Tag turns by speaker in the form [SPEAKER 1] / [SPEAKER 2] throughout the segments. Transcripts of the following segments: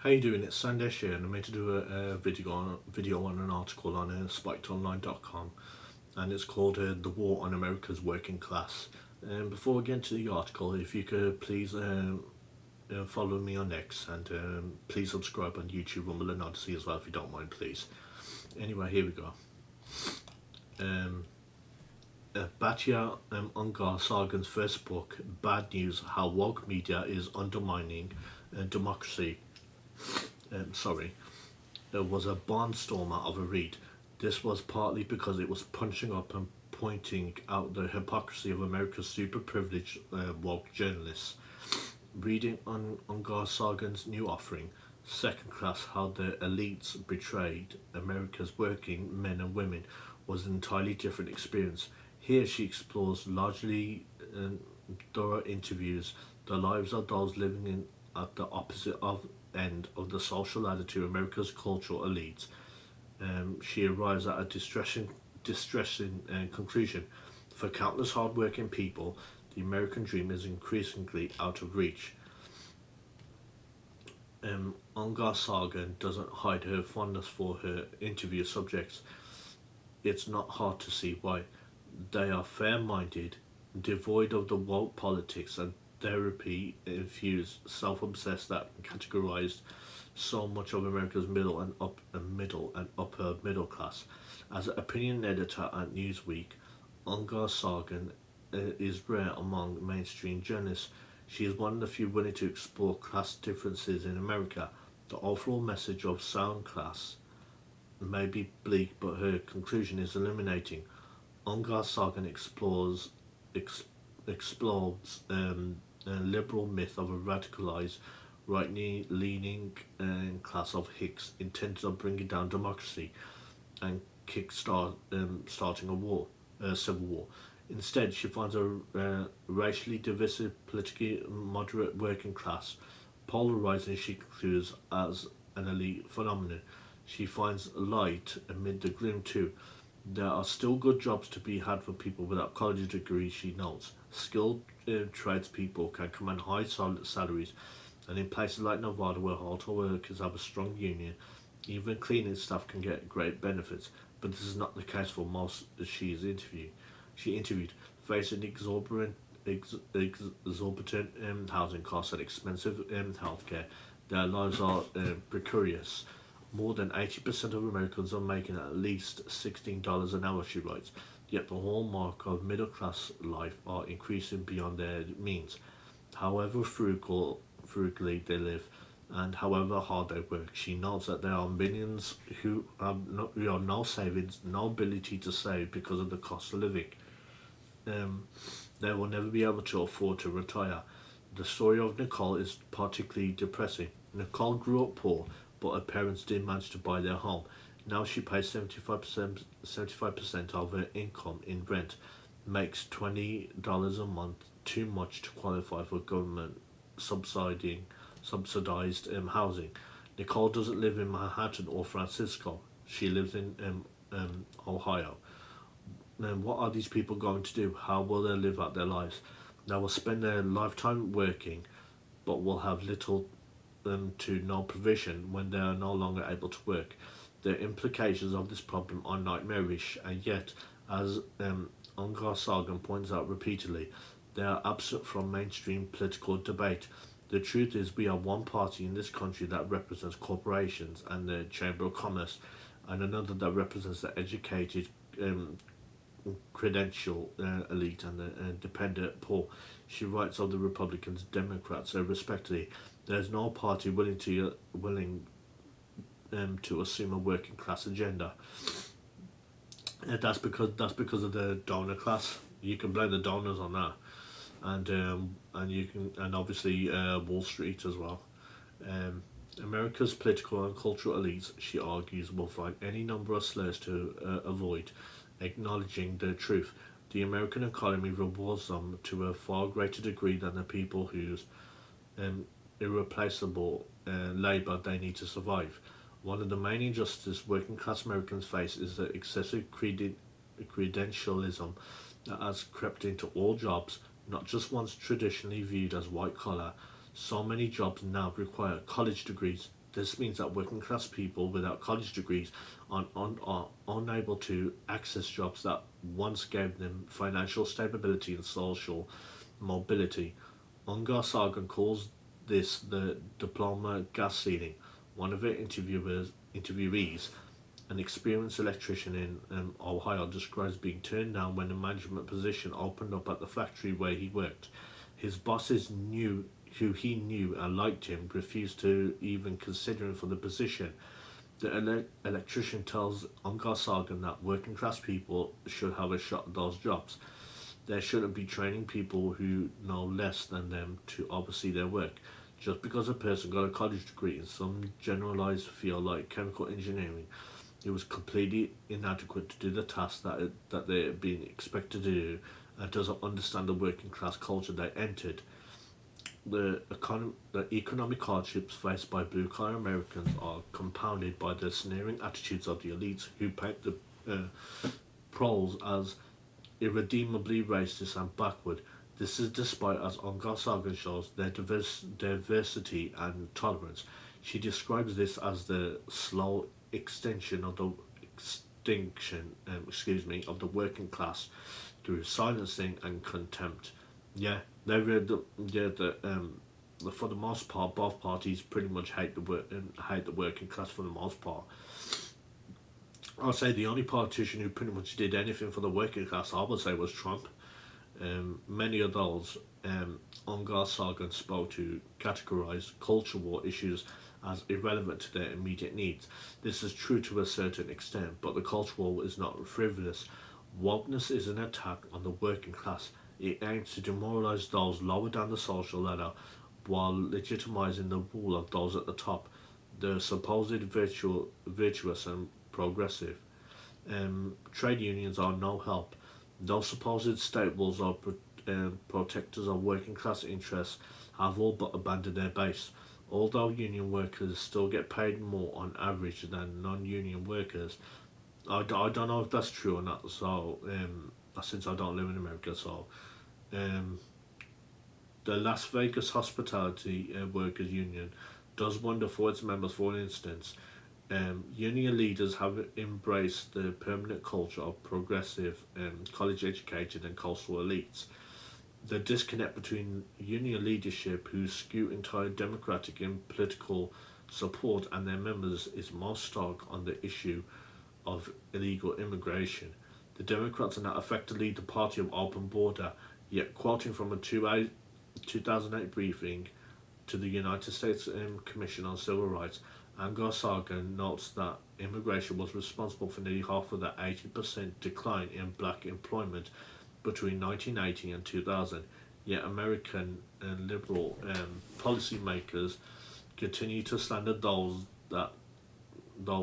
[SPEAKER 1] How you doing? It's Sandesh here, and I'm going to do a video on an article on spikedonline.com, and it's called "The War on America's Working Class." And before we get into the article, if you could please follow me on X and please subscribe on YouTube, Rumble, and Odyssey as well, if you don't mind, please. Anyway, here we go. Um, Batya Ungar Sargon's first book, Bad News: How Woke Media is Undermining Democracy. Sorry, was a barnstormer of a read. This was partly because it was punching up and pointing out the hypocrisy of America's super privileged woke journalists. Reading on Ungar Sargon's new offering, Second Class: How the Elites Betrayed America's Working Men and Women, was an entirely different experience. Here she explores largely thorough interviews the lives of those living in at the opposite of end of the social ladder to America's cultural elites. She arrives at a distressing conclusion. For countless hard-working people, the American dream is increasingly out of reach. Ungar Sargon doesn't hide her fondness for her interview subjects. It's not hard to see why. They are fair-minded, devoid of the woke politics and therapy infused, self-obsessed that categorized so much of America's middle and upper middle class. As an opinion editor at Newsweek, Ungar Sargon is rare among mainstream journalists. She is one of the few willing to explore class differences in America. The overall message of sound class may be bleak, but her conclusion is illuminating. Ungar Sargon explores a liberal myth of a radicalized, right-leaning class of hicks intent on bringing down democracy and starting a civil war. Instead, she finds a racially divisive, politically moderate working class, polarizing, she concludes, as an elite phenomenon. She finds light amid the gloom too. There are still good jobs to be had for people without college degrees, she notes. Skilled tradespeople can command high salaries, and in places like Nevada, where auto workers have a strong union, even cleaning staff can get great benefits. But this is not the case for most she interviewed, facing exorbitant housing costs and expensive healthcare. Their lives are precarious. More than 80% of Americans are making at least $16 an hour, she writes, yet the hallmark of middle class life are increasing beyond their means. However frugally they live, and however hard they work, she notes that there are millions who have no savings, no ability to save because of the cost of living. Um, they will never be able to afford to retire. The story of Nicole is particularly depressing. Nicole grew up poor, but her parents did manage to buy their home. Now she pays 75% of her income in rent, makes $20 a month, too much to qualify for government subsidized housing. Nicole doesn't live in Manhattan or Francisco. She lives in Ohio. And what are these people going to do? How will they live out their lives? They will spend their lifetime working, but will have little to no provision when they are no longer able to work. The implications of this problem are nightmarish, and yet, as Ungar Sargon points out repeatedly, they are absent from mainstream political debate. The truth is, we have one party in this country that represents corporations and the Chamber of Commerce, and another that represents the educated, credential elite and the dependent poor. She writes of the Republicans, Democrats, respectively. There is no party willing to assume a working class agenda. That's because of the donor class. You can blame the donors on that, and you can, and obviously Wall Street as well. Um, America's political and cultural elites, she argues, will find any number of slurs to avoid acknowledging the truth. The American economy rewards them to a far greater degree than the people whose irreplaceable labour they need to survive. One of the main injustices working class Americans face is the excessive credentialism that has crept into all jobs, not just ones traditionally viewed as white collar. So many jobs now require college degrees, This means that working class people without college degrees are unable to access jobs that once gave them financial stability and social mobility. Ungar Sargon calls this the diploma gas ceiling. One of her interviewees, an experienced electrician in Ohio, describes being turned down when a management position opened up at the factory where he worked. His bosses who he knew and liked him, refused to even consider him for the position. The electrician tells Ungar Sargon that working class people should have a shot at those jobs. They shouldn't be training people who know less than them to oversee their work. Just because a person got a college degree in some generalized field like chemical engineering, it was completely inadequate to do the task that they're being expected to do, and doesn't understand the working class culture they entered. The economic hardships faced by blue collar Americans are compounded by the sneering attitudes of the elites who paint the proles as irredeemably racist and backward. This is despite, as Ungar Sargon shows, their diversity and tolerance. She describes this as the slow extinction of the of the working class through silencing and contempt. Yeah, they read for the most part, both parties pretty much hate the working class for the most part. I'll say the only politician who pretty much did anything for the working class, I would say, was Trump. Many of those Ungar Sargon spoke to categorized culture war issues as irrelevant to their immediate needs. This is true to a certain extent, but the culture war is not frivolous. Wokeness is an attack on the working class. It aims to demoralize those lower down the social ladder while legitimizing the rule of those at the top, the supposed virtuous and progressive. Trade unions are no help. Those supposed staples or protectors of working class interests have all but abandoned their base. Although union workers still get paid more on average than non-union workers, I don't know if that's true or not. So, since I don't live in America, so the Las Vegas Hospitality Workers Union does wonder for its members. For instance, union leaders have embraced the permanent culture of progressive, college-educated and coastal elites. The disconnect between union leadership, who skew entire democratic in political support, and their members is most stark on the issue of illegal immigration. The Democrats are now effectively the party of open border, yet quoting from a 2008 briefing to the United States Commission on Civil Rights, Ungar Sargon notes that immigration was responsible for nearly half of the 80% decline in black employment between 1980 and 2000. Yet American and liberal policymakers continue to slander those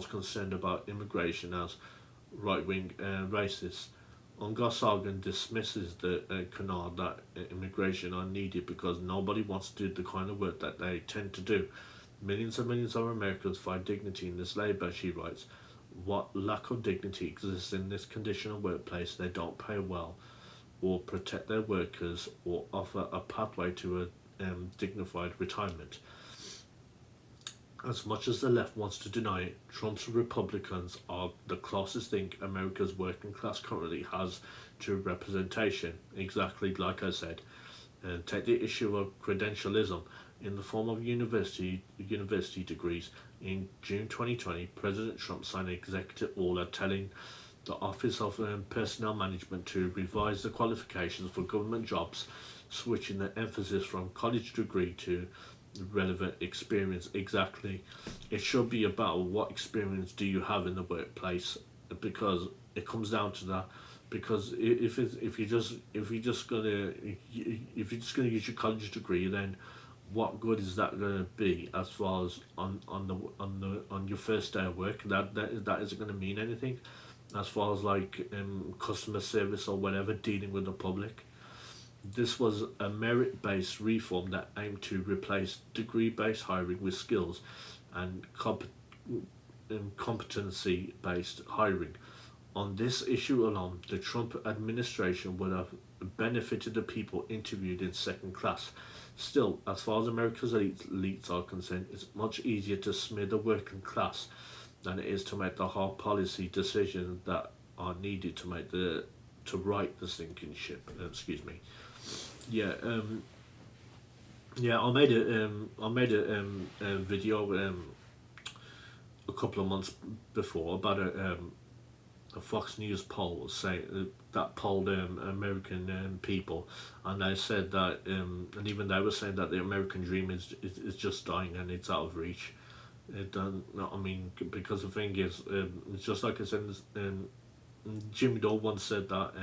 [SPEAKER 1] concerned about immigration as right-wing racists. Ungar Sargon dismisses the canard that immigration are needed because nobody wants to do the kind of work that they tend to do. Millions and millions of Americans find dignity in this labour, she writes. What lack of dignity exists in this conditional workplace? They don't pay well, or protect their workers, or offer a pathway to a dignified retirement. As much as the left wants to deny it, Trump's Republicans are the closest thing America's working class currently has to representation. Exactly like I said. Take the issue of credentialism in the form of university degrees. In June 2020, President Trump signed an executive order telling the Office of Personnel Management to revise the qualifications for government jobs, switching the emphasis from college degree to relevant experience. Exactly, it should be about what experience do you have in the workplace, because it comes down to that. Because if you're just gonna use your college degree, then what good is that going to be as far as on your first day of work? That isn't going to mean anything as far as like customer service or whatever, dealing with the public. This was a merit-based reform that aimed to replace degree-based hiring with skills and competency-based hiring. On this issue alone, the Trump administration would have benefited the people interviewed in second class. Still, as far as America's elites are concerned, it's much easier to smear the working class than it is to make the hard policy decisions that are needed to right the sinking ship. Excuse me. Yeah. Yeah. I made a video a couple of months before about a Fox News poll saying that polled American people, and they said that, and even they were saying that the American dream is just dying and it's out of reach. It don't. I mean, because the thing is, it's just like I said. Jimmy Dole once said that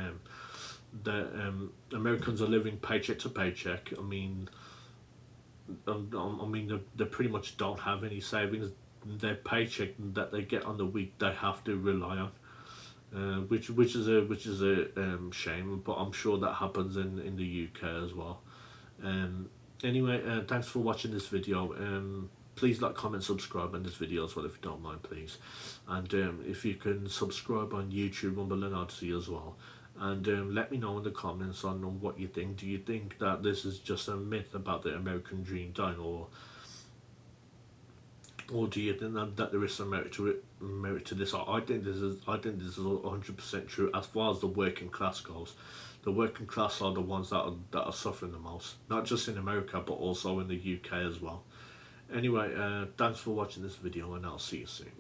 [SPEAKER 1] Americans are living paycheck to paycheck. I mean, they pretty much don't have any savings. Their paycheck that they get on the week, they have to rely on. Which is a shame, but I'm sure that happens in the UK as well. Anyway, thanks for watching this video. Please like, comment, subscribe on this video as well if you don't mind, please. And if you can subscribe on YouTube, Rumble and Odyssey as well. And let me know in the comments on what you think. Do you think that this is just a myth about the American dream dying, or do you think that there is some merit to it, merit to this? I think this is 100% true. As far as the working class goes, the working class are the ones that are suffering the most, not just in America but also in the UK as well. Anyway, thanks for watching this video, and I'll see you soon.